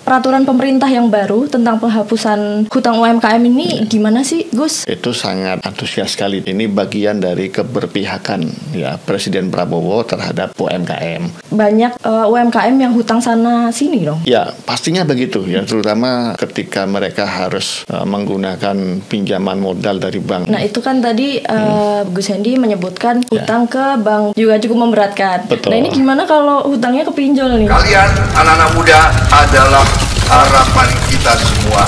Peraturan pemerintah yang baru tentang penghapusan hutang UMKM ini gimana sih, Gus? Itu sangat antusias sekali. Ini bagian dari keberpihakan ya Presiden Prabowo terhadap UMKM. Banyak UMKM yang hutang sana sini dong. Ya, pastinya begitu ya, terutama ketika mereka harus menggunakan pinjaman modal dari bank. Nah, itu kan tadi Gus Hendy menyebutkan hutang ke bank juga cukup memberatkan. Betul. Nah, ini gimana kalau hutangnya ke pinjol nih? Kalian anak-anak muda adalah harapan kita semua.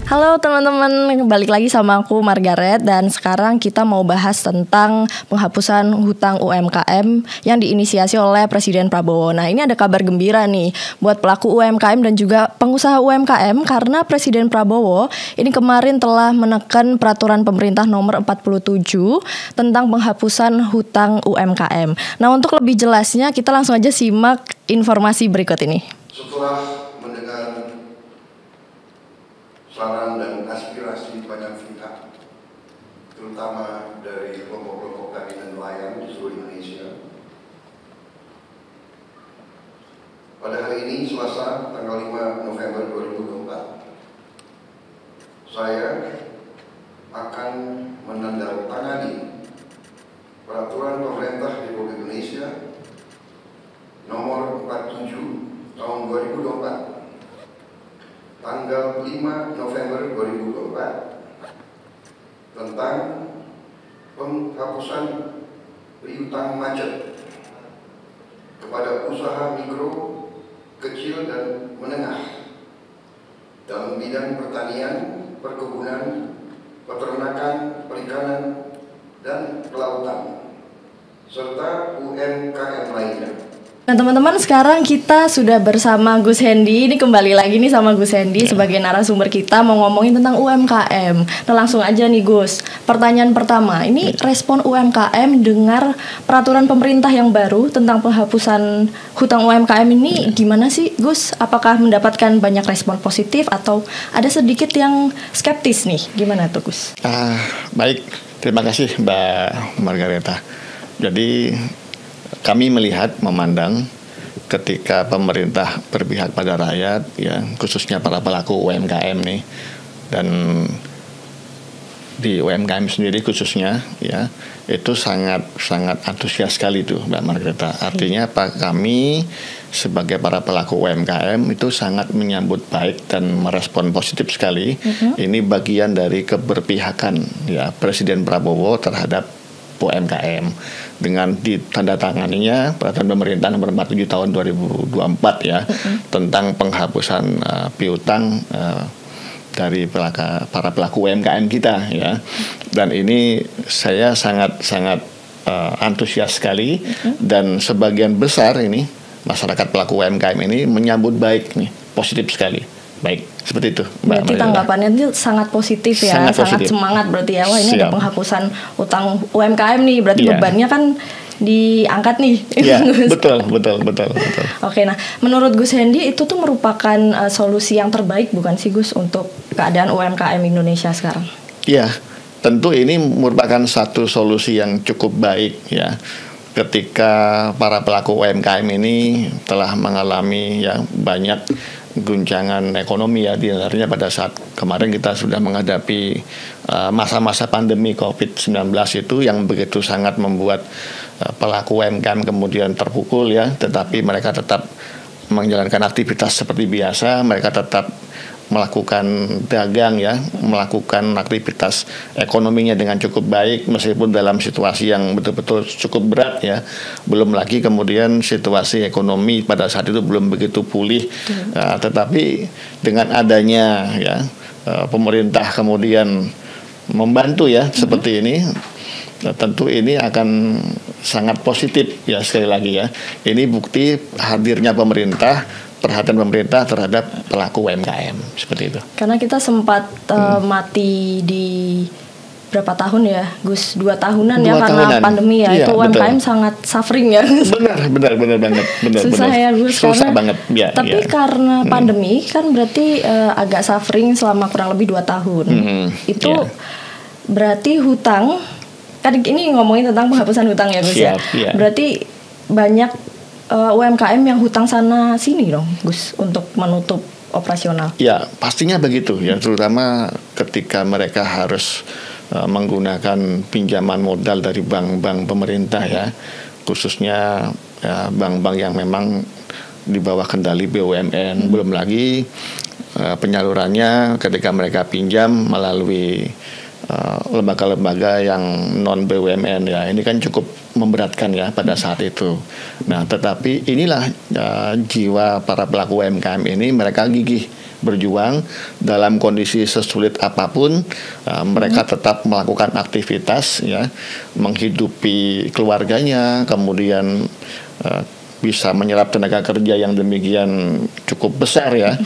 Halo teman-teman, balik lagi sama aku Margaret. Dan sekarang kita mau bahas tentang penghapusan hutang UMKM yang diinisiasi oleh Presiden Prabowo. Nah, ini ada kabar gembira nih buat pelaku UMKM dan juga pengusaha UMKM, karena Presiden Prabowo ini kemarin telah menekan peraturan pemerintah nomor 47 tentang penghapusan hutang UMKM. Nah, untuk lebih jelasnya kita langsung aja simak informasi berikut ini. Setelah mendengar saran dan aspirasi banyak pihak, terutama dari kelompok-kelompok tani dan nelayan di seluruh Indonesia, pada hari ini Selasa tanggal 5 November 2024, saya akan menandatangani peraturan pemerintah Republik Indonesia nomor 47 tahun 2024 tanggal 5 November 2024 tentang penghapusan piutang macet kepada usaha mikro, kecil dan menengah dalam bidang pertanian, perkebunan, peternakan, perikanan dan kelautan serta UMKM lainnya. Nah teman-teman, sekarang kita sudah bersama Gus Hendy. Ini kembali lagi nih sama Gus Hendy sebagai narasumber kita mau ngomongin tentang UMKM. Nah langsung aja nih Gus, pertanyaan pertama, ini respon UMKM dengar peraturan pemerintah yang baru tentang penghapusan hutang UMKM ini gimana sih Gus? Apakah mendapatkan banyak respon positif atau ada sedikit yang skeptis nih? Gimana tuh Gus? Baik, terima kasih Mbak Margareta. Jadi kami memandang ketika pemerintah berpihak pada rakyat, ya khususnya para pelaku UMKM nih, dan di UMKM sendiri khususnya, ya itu sangat antusias sekali tuh Mbak Margareta. Artinya kami sebagai para pelaku UMKM itu sangat menyambut baik dan merespon positif sekali. Ini bagian dari keberpihakan ya Presiden Prabowo terhadap UMKM dengan ditandatanganinya peraturan pemerintah nomor 47 tahun 2024 ya tentang penghapusan piutang dari para pelaku UMKM kita ya. Dan ini saya sangat antusias sekali dan sebagian besar ini masyarakat pelaku UMKM ini menyambut baik nih, positif sekali. Baik, seperti itu Mbak. Berarti tanggapannya itu sangat positif ya, sangat semangat berarti ya. Wah, ini ada penghapusan utang UMKM nih, berarti bebannya kan diangkat nih. Iya, betul. Oke, nah menurut Gus Hendy itu tuh merupakan solusi yang terbaik bukan sih Gus untuk keadaan UMKM Indonesia sekarang? Iya, tentu ini merupakan satu solusi yang cukup baik ya. Ketika para pelaku UMKM ini telah mengalami ya banyak guncangan ekonomi ya, di antaranya pada saat kemarin kita sudah menghadapi masa-masa pandemi COVID-19 itu yang begitu sangat membuat pelaku UMKM kemudian terpukul ya, tetapi mereka tetap menjalankan aktivitas seperti biasa, mereka tetap melakukan dagang ya, melakukan aktivitas ekonominya dengan cukup baik meskipun dalam situasi yang betul-betul cukup berat ya. Belum lagi kemudian situasi ekonomi pada saat itu belum begitu pulih. Tetapi dengan adanya ya pemerintah kemudian membantu ya seperti ini, tentu ini akan sangat positif ya. Sekali lagi ya, ini bukti hadirnya perhatian pemerintah terhadap pelaku UMKM seperti itu. Karena kita sempat mati di berapa tahun ya, Gus? 2 tahunan ya karena pandemi ya. Iya, itu UMKM sangat suffering ya. Benar banget. Susah ya Gus. Susah banget. Ya, tapi karena pandemi kan berarti agak suffering selama kurang lebih 2 tahun. Itu berarti hutang. Kan ini ngomongin tentang penghapusan hutang ya Gus ya. Berarti banyak UMKM yang hutang sana sini dong Gus untuk menutup operasional. Ya, pastinya begitu ya, terutama ketika mereka harus menggunakan pinjaman modal dari bank-bank pemerintah ya, khususnya ya, bank-bank yang memang di bawah kendali BUMN. Belum lagi penyalurannya ketika mereka pinjam melalui lembaga-lembaga yang non BUMN ya, ini kan cukup memberatkan ya pada saat itu. Nah, tetapi inilah jiwa para pelaku UMKM ini, mereka gigih berjuang dalam kondisi sesulit apapun, mereka tetap melakukan aktivitas ya, menghidupi keluarganya, kemudian bisa menyerap tenaga kerja yang demikian cukup besar ya,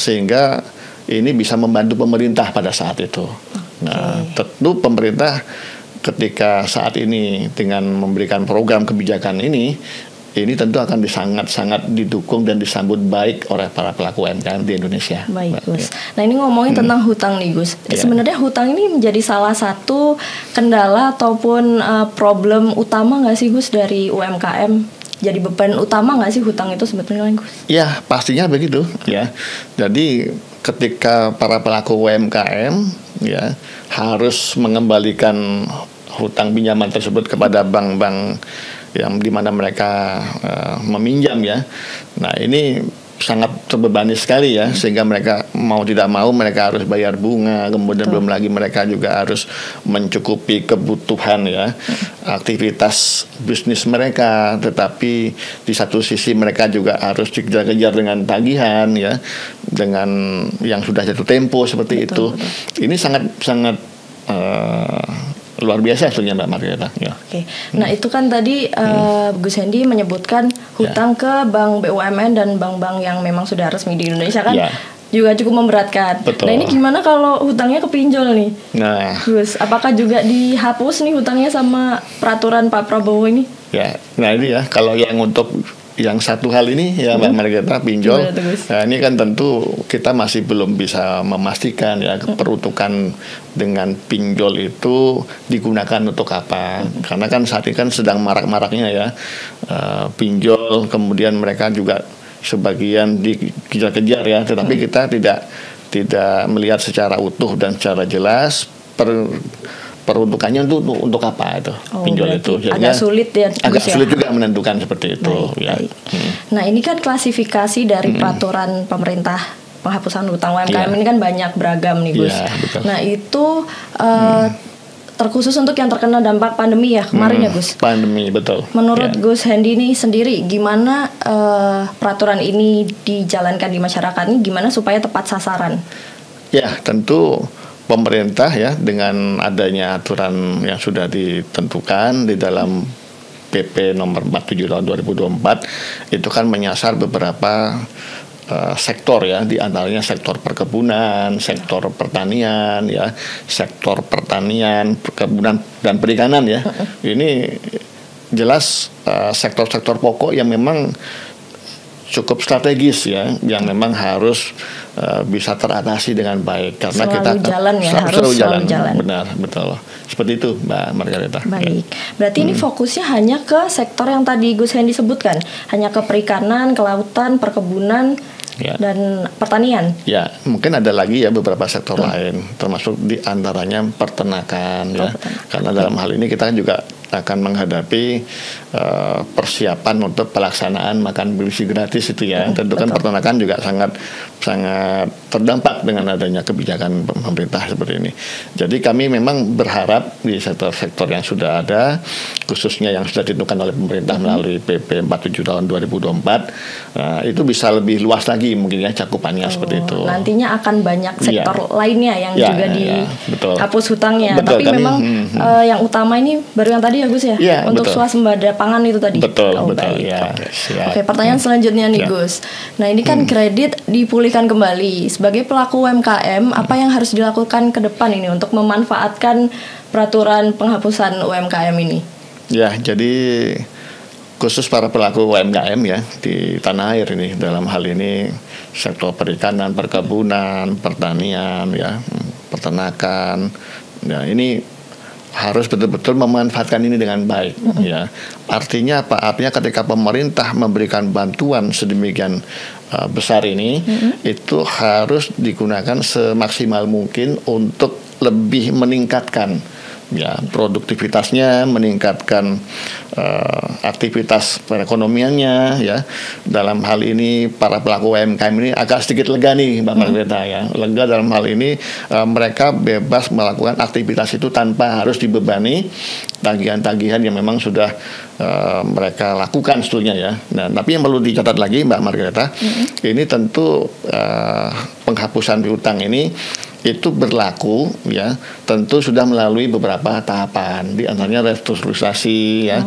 sehingga ini bisa membantu pemerintah pada saat itu. Nah, tentu pemerintah ketika saat ini dengan memberikan program kebijakan ini tentu akan sangat didukung dan disambut baik oleh para pelaku UMKM di Indonesia. Baik, Gus. Nah, ini ngomongin tentang hutang nih, Gus. Sebenarnya hutang ini menjadi salah satu kendala ataupun problem utama nggak sih, Gus, dari UMKM? Jadi beban utama nggak sih hutang itu sebetulnya, Gus? Ya, pastinya begitu ya. Jadi ketika para pelaku UMKM ya harus mengembalikan hutang pinjaman tersebut kepada bank-bank yang dimana mereka meminjam ya. Nah, ini sangat terbebani sekali ya, sehingga mereka mau tidak mau mereka harus bayar bunga, kemudian belum lagi mereka juga harus mencukupi kebutuhan ya, aktivitas bisnis mereka, tetapi di satu sisi mereka juga harus dikejar-kejar dengan tagihan ya, dengan yang sudah jatuh tempo seperti itu. Ini sangat luar biasa sebenarnya Mbak Margareta. Ya. Oke. Nah, itu kan tadi Gus Hendy menyebutkan hutang ke bank BUMN dan bank-bank yang memang sudah resmi di Indonesia kan juga cukup memberatkan. Betul. Nah, ini gimana kalau hutangnya ke pinjol nih? Nah, Gus, apakah juga dihapus nih hutangnya sama peraturan Pak Prabowo ini? Ya, nah ini ya, kalau yang untuk yang satu hal ini ya Mbak Margareta, pinjol, nah ini kan tentu kita masih belum bisa memastikan ya peruntukan dengan pinjol itu digunakan untuk apa, karena kan saat ini kan sedang marak-maraknya ya pinjol, kemudian mereka juga sebagian dikejar-kejar ya, tetapi kita tidak melihat secara utuh dan secara jelas peruntukannya untuk apa itu pinjol itu. Jadinya agak sulit ya. Agak sulit juga menentukan seperti itu. Baik. Nah, ini kan klasifikasi dari peraturan pemerintah penghapusan hutang UMKM ini kan banyak beragam nih, Gus. Nah, itu terkhusus untuk yang terkena dampak pandemi ya kemarin ya, Gus. Pandemi, betul. Menurut Gus Hendy ini sendiri, gimana peraturan ini dijalankan di masyarakat ini, gimana supaya tepat sasaran? Ya, tentu pemerintah ya dengan adanya aturan yang sudah ditentukan di dalam PP nomor 47 tahun 2024 itu kan menyasar beberapa sektor ya, di antaranya sektor perkebunan, sektor pertanian ya, sektor pertanian, perkebunan dan perikanan ya. Ini jelas sektor-sektor pokok yang memang cukup strategis ya, yang memang harus bisa teratasi dengan baik karena selalu harus selalu jalan. Benar, betul. Seperti itu Mbak Margareta. Baik. Berarti ini fokusnya hanya ke sektor yang tadi Gus Hendy sebutkan, hanya ke perikanan, kelautan, perkebunan dan pertanian. Ya, mungkin ada lagi ya beberapa sektor lain, termasuk di antaranya peternakan ya. Karena dalam hal ini kita juga akan menghadapi persiapan untuk pelaksanaan makan bergizi gratis itu ya. Tentu kan peternakan juga sangat terdampak dengan adanya kebijakan pemerintah seperti ini. Jadi kami memang berharap di sektor-sektor yang sudah ada, khususnya yang sudah ditentukan oleh pemerintah melalui PP 47 tahun 2024, itu bisa lebih luas lagi mungkin ya cakupannya seperti itu. Nantinya akan banyak sektor lainnya yang juga dihapus hutangnya. Betul, tapi memang yang utama ini baru yang tadi ya, Gus ya, untuk swasembada pangan itu tadi. Betul. Oke, pertanyaan selanjutnya nih, Gus. Nah, ini kan kredit dipulihkan kembali. Sebagai pelaku UMKM, apa yang harus dilakukan ke depan ini untuk memanfaatkan peraturan penghapusan UMKM ini? Ya, jadi khusus para pelaku UMKM ya di tanah air ini, dalam hal ini sektor perikanan, perkebunan, pertanian ya, peternakan. Ya, ini harus betul-betul memanfaatkan ini dengan baik ya. Artinya apa? Artinya ketika pemerintah memberikan bantuan sedemikian besar ini itu harus digunakan semaksimal mungkin untuk lebih meningkatkan ya produktivitasnya, meningkatkan aktivitas perekonomiannya ya. Dalam hal ini para pelaku UMKM ini agak sedikit lega nih Mbak Margareta ya. Lega dalam hal ini mereka bebas melakukan aktivitas itu tanpa harus dibebani tagihan-tagihan yang memang sudah mereka lakukan sebetulnya ya. Nah, tapi yang perlu dicatat lagi Mbak Margareta, ini tentu penghapusan piutang ini itu berlaku ya, tentu sudah melalui beberapa tahapan, di antaranya restrukturisasi ya,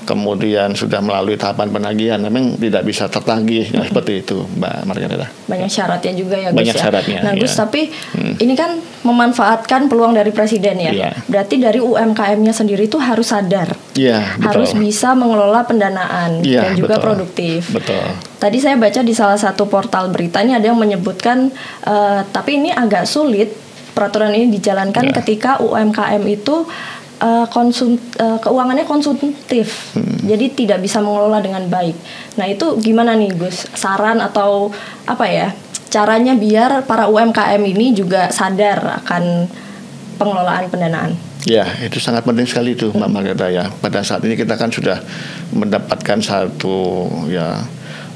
kemudian sudah melalui tahapan penagihan, memang tidak bisa tertagih ya, seperti itu Mbak Margareta. Banyak syaratnya juga ya Gus. Banyak syaratnya. Nah Gus, ya. tapi ini kan memanfaatkan peluang dari presiden ya. Ya. Berarti dari UMKM-nya sendiri itu harus sadar, ya, harus bisa mengelola pendanaan ya, dan juga betul. produktif. Betul. Tadi saya baca di salah satu portal berita ini ada yang menyebutkan, tapi ini agak sulit peraturan ini dijalankan ketika UMKM itu keuangannya konsumtif, jadi tidak bisa mengelola dengan baik. Nah itu gimana nih Gus? Saran atau apa ya caranya biar para UMKM ini juga sadar akan pengelolaan pendanaan? Ya, itu sangat penting sekali itu Mbak Margareta ya. Pada saat ini kita kan sudah mendapatkan satu ya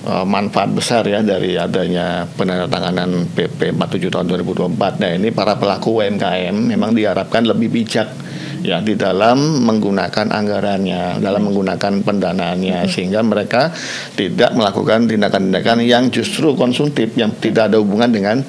manfaat besar ya dari adanya penandatanganan PP 47 tahun 2024. Nah, ini para pelaku UMKM memang diharapkan lebih bijak ya di dalam menggunakan anggarannya, dalam menggunakan pendanaannya, sehingga mereka tidak melakukan tindakan-tindakan yang justru konsumtif, yang tidak ada hubungan dengan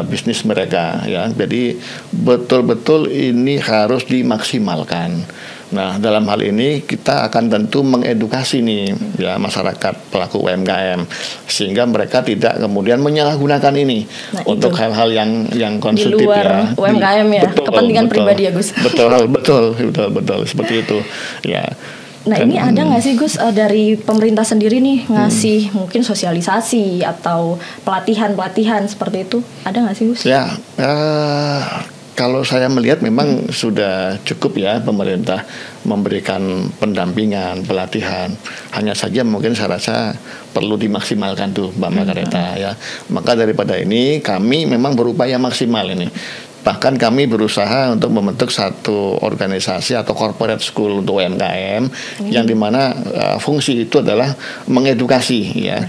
bisnis mereka ya. Jadi betul-betul ini harus dimaksimalkan. Nah, dalam hal ini kita akan tentu mengedukasi nih ya masyarakat pelaku UMKM sehingga mereka tidak kemudian menyalahgunakan ini untuk hal-hal yang konsumtif di luar ya. UMKM ya, kepentingan pribadi ya Gus. Betul seperti itu ya. Nah ini ada nggak sih Gus dari pemerintah sendiri nih ngasih mungkin sosialisasi atau pelatihan seperti itu, ada nggak sih Gus? Ya, kalau saya melihat memang sudah cukup ya pemerintah memberikan pendampingan, pelatihan. Hanya saja mungkin saya rasa perlu dimaksimalkan tuh Mbak Margareta ya. Maka daripada ini kami memang berupaya maksimal ini. Bahkan kami berusaha untuk membentuk satu organisasi atau corporate school untuk UMKM yang dimana fungsi itu adalah mengedukasi ya.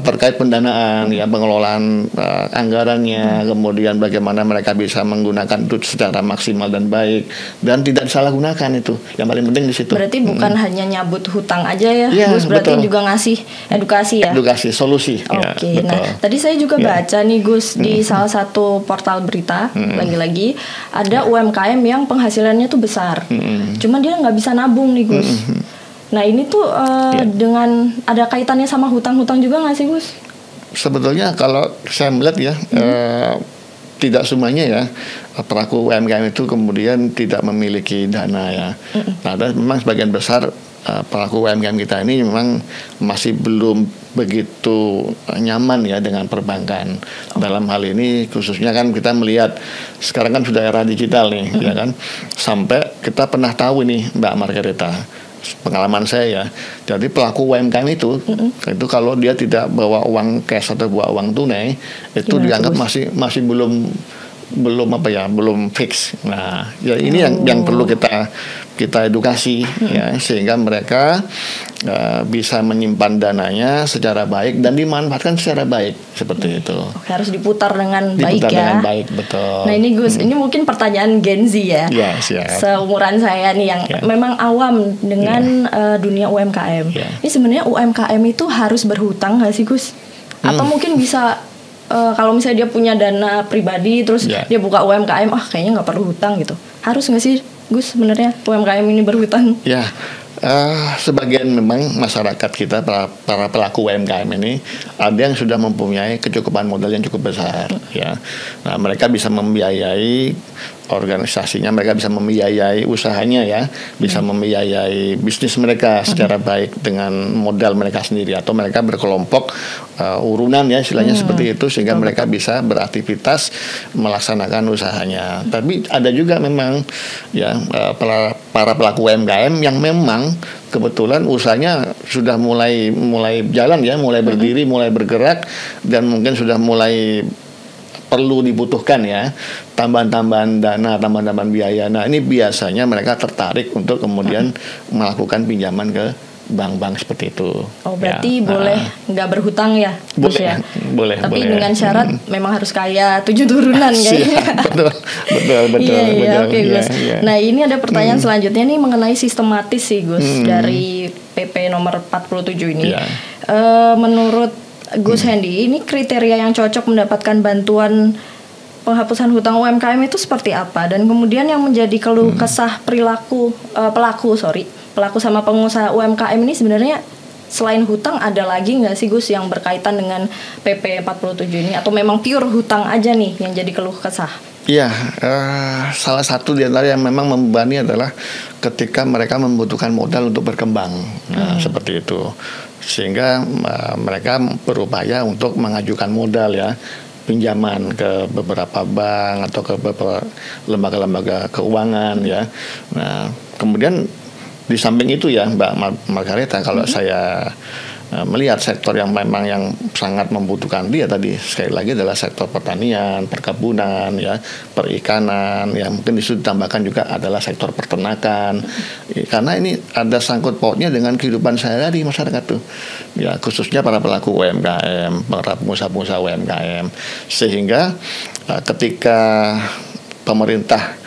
Terkait pendanaan ya, pengelolaan anggarannya, kemudian bagaimana mereka bisa menggunakan itu secara maksimal dan baik dan tidak disalahgunakan, itu yang paling penting di situ. Berarti bukan hanya nyabut hutang aja ya, Gus, berarti betul. juga ngasih edukasi ya. Edukasi, solusi. Oke. Ya, nah tadi saya juga baca nih Gus di salah satu portal berita, lagi-lagi ada UMKM yang penghasilannya tuh besar, cuman dia nggak bisa nabung nih Gus. Nah ini tuh dengan ada kaitannya sama hutang-hutang juga nggak sih Gus? Sebetulnya kalau saya melihat ya tidak semuanya ya pelaku UMKM itu kemudian tidak memiliki dana ya. Nah, dan memang sebagian besar pelaku UMKM kita ini memang masih belum begitu nyaman ya dengan perbankan. Dalam hal ini khususnya kan kita melihat sekarang kan sudah era digital nih ya kan. Sampai kita pernah tahu nih Mbak Margareta, pengalaman saya ya, jadi pelaku UMKM itu kalau dia tidak bawa uang cash atau bawa uang tunai itu dianggap masih belum fix. Nah, ya ini yang perlu kita edukasi ya, sehingga mereka bisa menyimpan dananya secara baik dan dimanfaatkan secara baik seperti itu. Oke, harus diputar dengan baik ya. Dengan baik, betul. Nah ini Gus, ini mungkin pertanyaan Gen Z ya. Ya, siap. Seumuran saya nih yang memang awam dengan dunia UMKM. Ini sebenarnya UMKM itu harus berhutang nggak sih Gus? Atau mungkin bisa kalau misalnya dia punya dana pribadi terus dia buka UMKM, kayaknya nggak perlu hutang gitu. Harus nggak sih Gus sebenarnya UMKM ini berhutang? Ya, sebagian memang masyarakat kita para pelaku UMKM ini ada yang sudah mempunyai kecukupan modal yang cukup besar ya. Nah, mereka bisa membiayai organisasinya, mereka bisa membiayai usahanya ya, bisa membiayai bisnis mereka secara baik dengan modal mereka sendiri, atau mereka berkelompok urunan ya istilahnya seperti itu, sehingga mereka bisa beraktivitas melaksanakan usahanya. Tapi ada juga memang ya para pelaku UMKM yang memang yang kebetulan usahanya sudah mulai jalan ya, mulai berdiri, mulai bergerak, dan mungkin sudah mulai perlu dibutuhkan ya tambahan-tambahan dana, tambahan-tambahan biaya. Nah, ini biasanya mereka tertarik untuk kemudian melakukan pinjaman ke bank-bank seperti itu. Oh, berarti boleh nggak berhutang ya? Boleh, ya? boleh. Tapi boleh. dengan syarat memang harus kaya 7 turunan kayaknya. betul. Iya, oke Gus. Iya. Nah, ini ada pertanyaan selanjutnya nih mengenai sistematis sih Gus dari PP nomor 47 ini. Iya. Menurut Gus Hendy, ini kriteria yang cocok mendapatkan bantuan penghapusan hutang UMKM itu seperti apa? Dan kemudian yang menjadi keluh kesah pelaku sama pengusaha UMKM ini sebenarnya selain hutang ada lagi nggak sih Gus yang berkaitan dengan PP 47 ini? Atau memang pure hutang aja nih yang jadi keluh kesah? Iya, salah satu di antara yang memang membebani adalah ketika mereka membutuhkan modal untuk berkembang, seperti itu. Sehingga mereka berupaya untuk mengajukan modal ya, pinjaman ke beberapa bank atau ke beberapa lembaga-lembaga keuangan ya. Nah, kemudian di samping itu ya Mbak Margareta, kalau saya melihat sektor yang memang yang sangat membutuhkan dia tadi sekali lagi adalah sektor pertanian, perkebunan ya, perikanan ya, mungkin disitu ditambahkan juga adalah sektor peternakan karena ini ada sangkut pautnya dengan kehidupan sehari-hari masyarakat tuh ya, khususnya para pelaku UMKM, para pengusaha-pengusaha UMKM, sehingga ketika pemerintah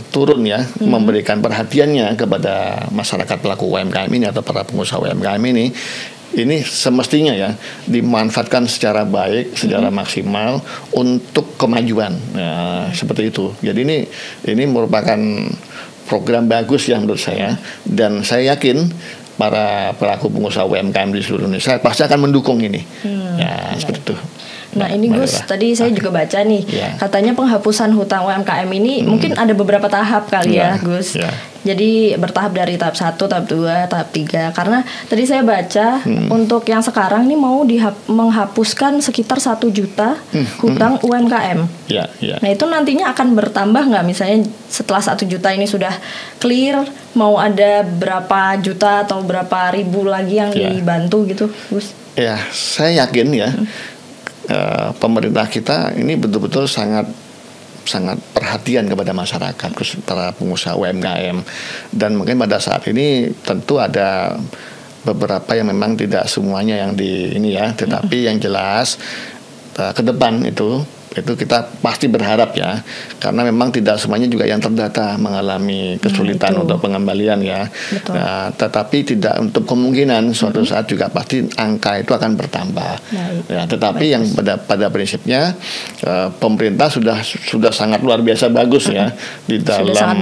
turun ya, memberikan perhatiannya kepada masyarakat pelaku UMKM ini atau para pengusaha UMKM ini semestinya ya dimanfaatkan secara baik, secara maksimal untuk kemajuan ya, seperti itu. Jadi ini merupakan program bagus ya menurut saya, dan saya yakin para pelaku pengusaha UMKM di seluruh Indonesia pasti akan mendukung ini ya, seperti itu. Nah ini Gus, tadi saya juga baca nih, katanya penghapusan hutang UMKM ini mungkin ada beberapa tahap kali ya Gus. Jadi bertahap dari tahap 1, tahap 2, tahap 3. Karena tadi saya baca untuk yang sekarang ini mau menghapuskan sekitar 1 juta hutang UMKM. Nah itu nantinya akan bertambah nggak? Misalnya setelah 1 juta ini sudah clear, mau ada berapa juta atau berapa ribu lagi yang dibantu gitu Gus? Ya, saya yakin ya. Pemerintah kita ini betul-betul sangat perhatian kepada masyarakat, khusus para pengusaha UMKM, dan mungkin pada saat ini tentu ada beberapa yang memang tidak semuanya yang di ini ya, tetapi yang jelas ke depan itu kita pasti berharap ya, karena memang tidak semuanya juga yang terdata mengalami kesulitan untuk pengembalian ya. Nah, tetapi tidak untuk kemungkinan suatu saat juga pasti angka itu akan bertambah. Ya, tetapi yang pada prinsipnya pemerintah sudah sangat luar biasa bagus ya di dalam,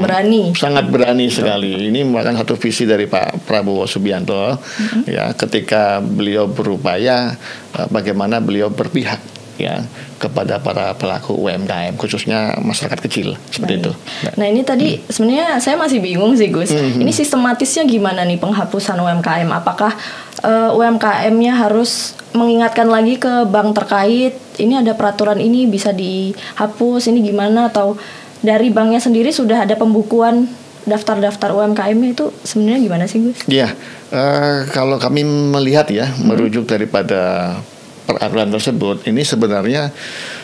sangat berani sekali. Ini merupakan satu visi dari Pak Prabowo Subianto ya, ketika beliau berupaya bagaimana beliau berpihak ya kepada para pelaku UMKM, khususnya masyarakat kecil seperti itu. Nah ini tadi sebenarnya saya masih bingung sih Gus. Ini sistematisnya gimana nih penghapusan UMKM? Apakah UMKM-nya harus mengingatkan lagi ke bank terkait? Ini ada peraturan ini bisa dihapus, ini gimana? Atau dari banknya sendiri sudah ada pembukuan daftar-daftar UMKM-nya, itu sebenarnya gimana sih Gus? Iya, kalau kami melihat ya, merujuk daripada peraturan tersebut, ini sebenarnya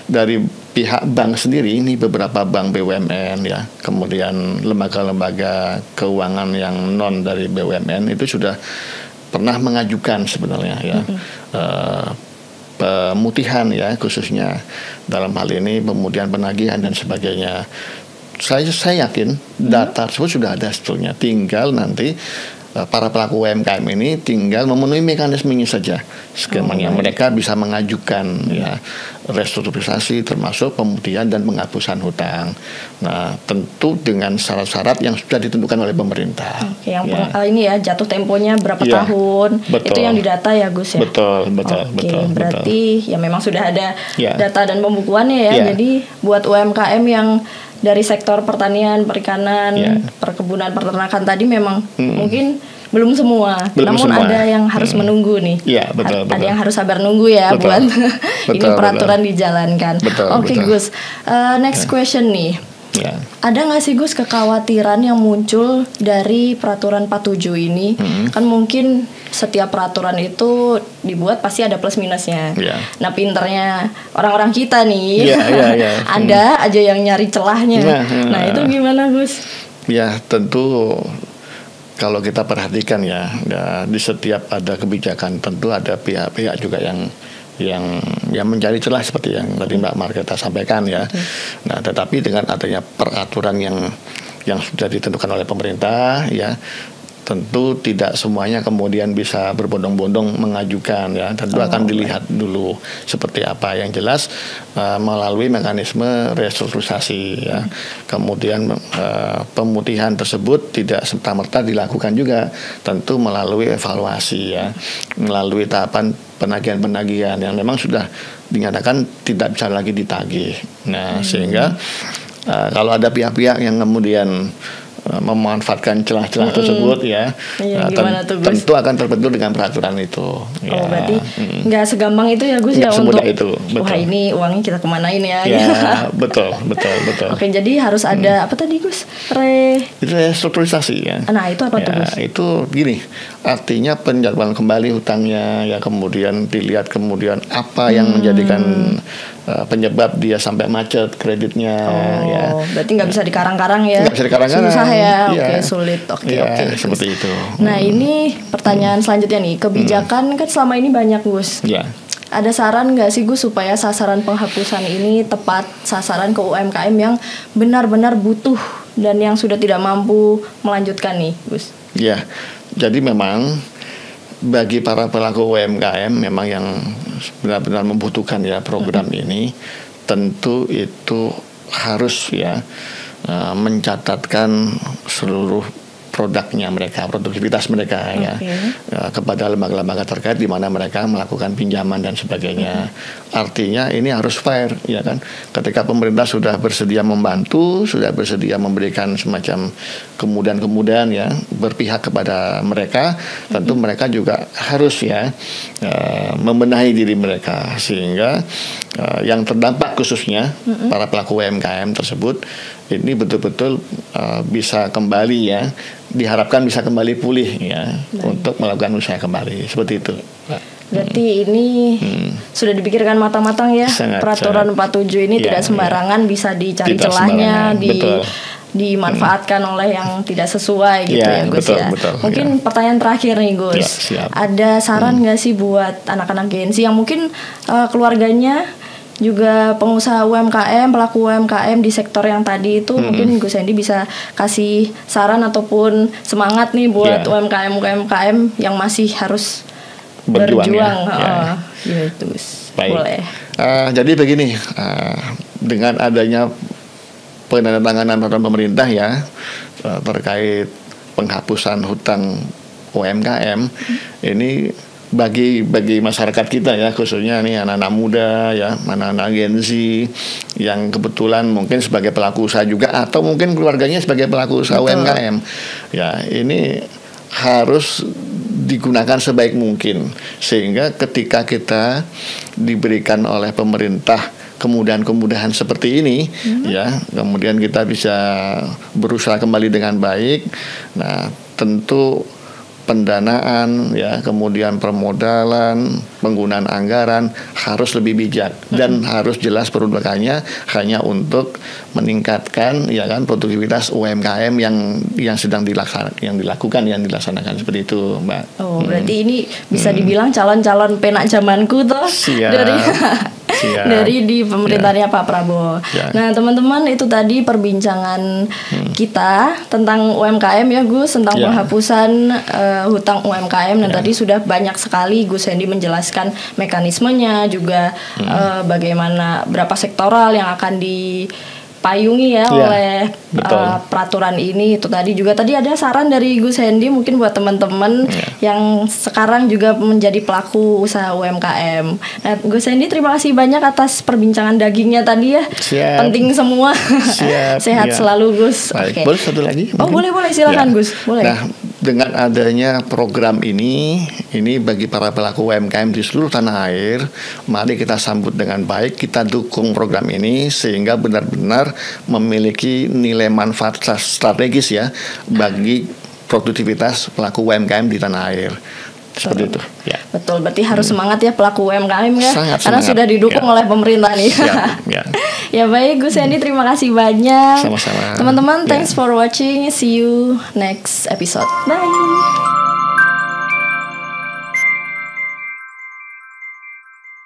dari pihak bank sendiri, ini beberapa bank BUMN ya, kemudian lembaga-lembaga keuangan yang non dari BUMN itu sudah pernah mengajukan sebenarnya ya pemutihan ya, khususnya dalam hal ini kemudian penagihan dan sebagainya. Saya yakin data tersebut sudah ada sebetulnya, tinggal nanti para pelaku UMKM ini tinggal memenuhi mekanismenya saja, skemanya. Mereka bisa mengajukan ya restrukturisasi termasuk pemutihan dan penghapusan hutang. Nah, tentu dengan syarat-syarat yang sudah ditentukan oleh pemerintah. Ini ya jatuh temponya berapa tahun, betul. Itu yang didata ya Gus ya. Betul. Berarti ya memang sudah ada data dan pembukuannya ya. Jadi buat UMKM yang dari sektor pertanian, perikanan, perkebunan, peternakan tadi memang mungkin belum semua. Namun ada yang harus menunggu nih. Betul. Ada yang harus sabar nunggu ya buat ini peraturan dijalankan. Oke Gus, next question nih. Ya. Ada nggak sih Gus kekhawatiran yang muncul dari peraturan 47 ini? Kan mungkin setiap peraturan itu dibuat pasti ada plus minusnya. Ya. Nah pinternya orang-orang kita nih, Ya. ada aja yang nyari celahnya. Nah itu gimana Gus? Ya tentu kalau kita perhatikan ya di setiap ada kebijakan tentu ada pihak-pihak juga yang mencari celah seperti yang tadi Mbak Margareta sampaikan ya. Nah, tetapi dengan adanya peraturan yang sudah ditentukan oleh pemerintah ya, tentu tidak semuanya kemudian bisa berbondong-bondong mengajukan ya. Tentu akan dilihat dulu seperti apa yang jelas melalui mekanisme restrukturisasi ya. Kemudian pemutihan tersebut tidak serta-merta dilakukan juga, tentu melalui evaluasi ya, melalui tahapan penagihan-penagihan yang memang sudah dinyatakan tidak bisa lagi ditagih. Nah, sehingga kalau ada pihak-pihak yang kemudian memanfaatkan celah-celah tersebut ya, tentu akan terbentur dengan peraturan itu. Oh, berarti nggak segampang itu ya Gus ya untuk itu, betul. Wah ini uangnya kita kemanain ya? Ya betul. Oke, jadi harus ada apa tadi Gus? Itu restrukturisasi ya. Nah itu apa tuh Gus? Itu gini, artinya penjadwalan kembali hutangnya ya, kemudian dilihat kemudian apa yang menjadikan penyebab dia sampai macet kreditnya. Ya. Berarti nggak bisa dikarang-karang ya? Nggak bisa dikarang-karang. Susah ya, oke, sulit. Oke. Seperti itu. Nah ini pertanyaan selanjutnya nih, kebijakan kan selama ini banyak Gus. Ya. Ada saran nggak sih Gus supaya sasaran penghapusan ini tepat sasaran ke UMKM yang benar-benar butuh dan yang sudah tidak mampu melanjutkan nih Gus? Ya, jadi memang bagi para pelaku UMKM memang yang benar-benar membutuhkan ya program ini, tentu itu harus ya mencatatkan seluruh produknya mereka, produktivitas mereka ya kepada lembaga-lembaga terkait di mana mereka melakukan pinjaman dan sebagainya. Artinya ini harus fair ya kan. Ketika pemerintah sudah bersedia membantu, sudah bersedia memberikan semacam kemudahan-kemudahan ya, berpihak kepada mereka, tentu mereka juga harus ya membenahi diri mereka sehingga yang terdampak khususnya para pelaku UMKM tersebut ini betul-betul bisa kembali ya, diharapkan bisa kembali pulih ya untuk melakukan usaha kembali seperti itu. Berarti ini sudah dipikirkan matang-matang ya. Peraturan 47 ini tidak sembarangan bisa dicari celahnya, dimanfaatkan oleh yang tidak sesuai gitu ya Gus ya. Mungkin pertanyaan terakhir nih Gus. Ada saran nggak sih buat anak-anak Gen Z yang mungkin keluarganya juga pengusaha UMKM, pelaku UMKM di sektor yang tadi itu, mungkin Gus Hendy bisa kasih saran ataupun semangat nih buat UMKM yang masih harus berjuang. Gitu Gus. Boleh. Jadi begini, dengan adanya penandatanganan peraturan pemerintah ya terkait penghapusan hutang UMKM ini bagi masyarakat kita ya, khususnya nih anak-anak muda ya, anak-anak Gen Z yang kebetulan mungkin sebagai pelaku usaha juga atau mungkin keluarganya sebagai pelaku usaha UMKM ya, ini harus digunakan sebaik mungkin sehingga ketika kita diberikan oleh pemerintah kemudahan-kemudahan seperti ini ya, kemudian kita bisa berusaha kembali dengan baik. Nah, tentu pendanaan ya, kemudian permodalan, penggunaan anggaran harus lebih bijak dan harus jelas peruntukannya hanya untuk meningkatkan ya kan produktivitas UMKM yang sedang dilaksanakan seperti itu, Mbak. Oh, berarti ini bisa dibilang calon-calon penak zamanku tuh dari di pemerintahnya Pak Prabowo. Nah, teman-teman, itu tadi perbincangan kita tentang UMKM ya Gus, tentang penghapusan hutang UMKM dan tadi sudah banyak sekali Gus Hendy menjelaskan mekanismenya juga bagaimana berapa sektoral yang akan dipayungi oleh peraturan ini. Itu tadi ada saran dari Gus Hendy mungkin buat teman-teman yang sekarang juga menjadi pelaku usaha UMKM. Nah, Gus Hendy terima kasih banyak atas perbincangan dagingnya tadi ya. Penting semua. Sehat selalu Gus. Boleh satu lagi? Oh, boleh silakan Gus. Boleh. Nah, dengan adanya program ini bagi para pelaku UMKM di seluruh tanah air, mari kita sambut dengan baik, kita dukung program ini sehingga benar-benar memiliki nilai manfaat strategis ya bagi produktivitas pelaku UMKM di tanah air. Seperti itu. Ya. Betul, berarti harus semangat ya pelaku UMKM ya, Sangat karena semangat. sudah didukung oleh pemerintah nih. Ya. Ya baik, Gus Hendy, terima kasih banyak. Sama-sama. Teman-teman, Ya. thanks for watching. See you next episode. Bye.